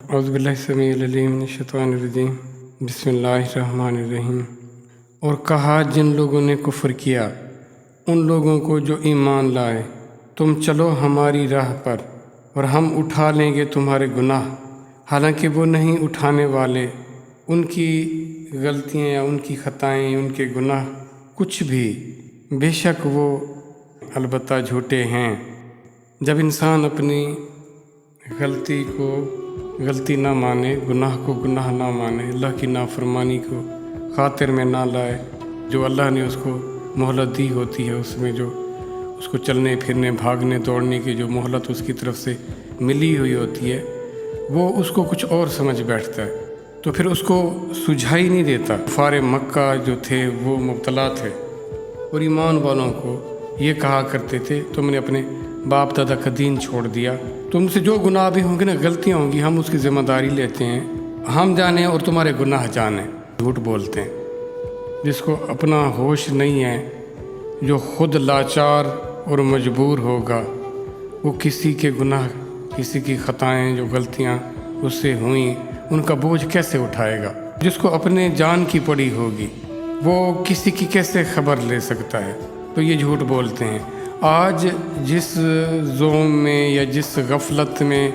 اعوذ باللہ السمیع العلیم من الشیطان الرجیم بسم اللہ الرحمن الرحیم۔ اور کہا جن لوگوں نے کفر کیا ان لوگوں کو جو ایمان لائے، تم چلو ہماری راہ پر اور ہم اٹھا لیں گے تمہارے گناہ، حالانکہ وہ نہیں اٹھانے والے۔ ان کی غلطیاں یا ان کی خطائیں، ان کے گناہ کچھ بھی، بے شک وہ البتہ جھوٹے ہیں۔ جب انسان اپنی غلطی کو غلطی نہ مانے، گناہ کو گناہ نہ مانے، اللہ کی نافرمانی کو خاطر میں نہ لائے، جو اللہ نے اس کو مہلت دی ہوتی ہے، اس میں جو اس کو چلنے پھرنے بھاگنے دوڑنے کی جو مہلت اس کی طرف سے ملی ہوئی ہوتی ہے، وہ اس کو کچھ اور سمجھ بیٹھتا ہے، تو پھر اس کو سجھائی نہیں دیتا۔ کفار مکہ جو تھے وہ مبتلا تھے اور ایمان والوں کو یہ کہا کرتے تھے تم نے اپنے باپ دادا کا دین چھوڑ دیا، تم سے جو گناہ بھی ہوں گے نا، غلطیاں ہوں گی، ہم اس کی ذمہ داری لیتے ہیں، ہم جانیں اور تمہارے گناہ جانیں۔ جھوٹ بولتے ہیں، جس کو اپنا ہوش نہیں ہے، جو خود لاچار اور مجبور ہوگا، وہ کسی کے گناہ، کسی کی خطائیں جو غلطیاں اس سے ہوئیں، ان کا بوجھ کیسے اٹھائے گا؟ جس کو اپنے جان کی پڑی ہوگی وہ کسی کی کیسے خبر لے سکتا ہے؟ تو یہ جھوٹ بولتے ہیں۔ آج جس زوم میں یا جس غفلت میں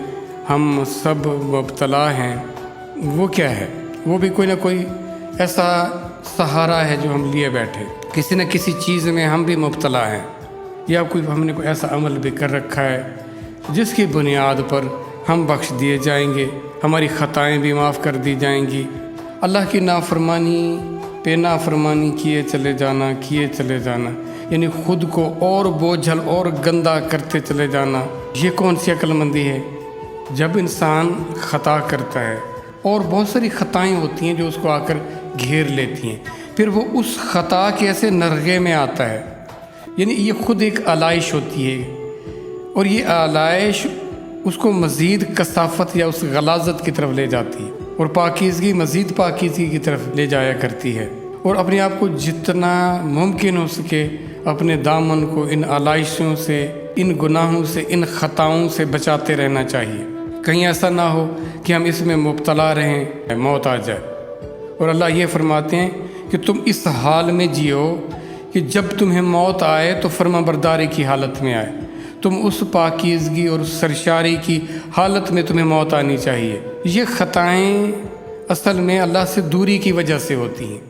ہم سب مبتلا ہیں، وہ کیا ہے؟ وہ بھی کوئی نہ کوئی ایسا سہارا ہے جو ہم لیے بیٹھے، کسی نہ کسی چیز میں ہم بھی مبتلا ہیں، یا کوئی ہم نے کوئی ایسا عمل بھی کر رکھا ہے جس کی بنیاد پر ہم بخش دیے جائیں گے، ہماری خطائیں بھی معاف کر دی جائیں گی۔ اللہ کی نافرمانی پہ نافرمانی کیے چلے جانا، یعنی خود کو اور بوجھل اور گندا کرتے چلے جانا، یہ کون سی عقل مندی ہے؟ جب انسان خطا کرتا ہے اور بہت ساری خطائیں ہوتی ہیں جو اس کو آ کر گھیر لیتی ہیں، پھر وہ اس خطا کے ایسے نرغے میں آتا ہے، یعنی یہ خود ایک آلائش ہوتی ہے، اور یہ آلائش اس کو مزید کثافت یا اس غلاظت کی طرف لے جاتی ہے، اور پاکیزگی مزید پاکیزگی کی طرف لے جایا کرتی ہے، اور اپنے آپ کو جتنا ممکن ہو سکے اپنے دامن کو ان آلائشوں سے، ان گناہوں سے، ان خطاؤں سے بچاتے رہنا چاہیے۔ کہیں ایسا نہ ہو کہ ہم اس میں مبتلا رہیں، موت آ جائے۔ اور اللہ یہ فرماتے ہیں کہ تم اس حال میں جیو کہ جب تمہیں موت آئے تو فرما برداری کی حالت میں آئے، تم اس پاکیزگی اور سرشاری کی حالت میں تمہیں موت آنی چاہیے۔ یہ خطائیں اصل میں اللہ سے دوری کی وجہ سے ہوتی ہیں۔